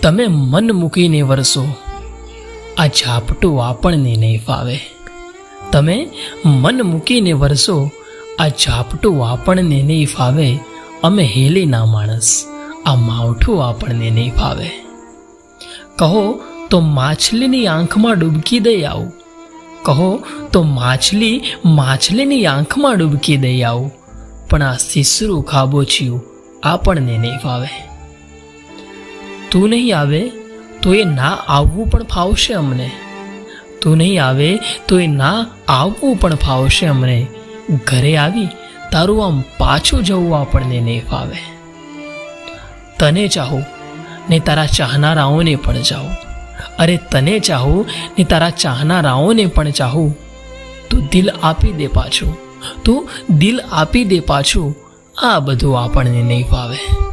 તમે મન મૂકીને વરસો, આ ઝાપટું આપણને નહીં ફાવે. તમે મન મૂકીને વરસો, આ ઝાપટું આપણને નહીં ફાવે. અમે હેલીના માણસ, આ માવઠું આપણને નહીં ફાવે. કહો તો માછલીની આંખમાં ડૂબકી દઈ આવું, કહો તો માછલીની આંખમાં ડૂબકી દઈ આવું, પણ આ સીસરું ખાબોચિયું આપણને નહીં ફાવે. તું નહીં આવે તો એ ના આવવું પણ ફાવશે અમને. તું નહીં આવે તો એ ના આવવું પણ ફાવશે અમને. ઘરે આવી તારું આમ પાછું જવું આપણને નહીં ફાવે. તને ચાહું ને તારા ચાહનારાઓને પણ ચાહું. અરે તને ચાહું ને તારા ચાહનારાઓને પણ ચાહું. તું દિલ આપી દે પાછું, તું દિલ આપી દે પાછું. આ બધું આપણને નહીં ફાવે.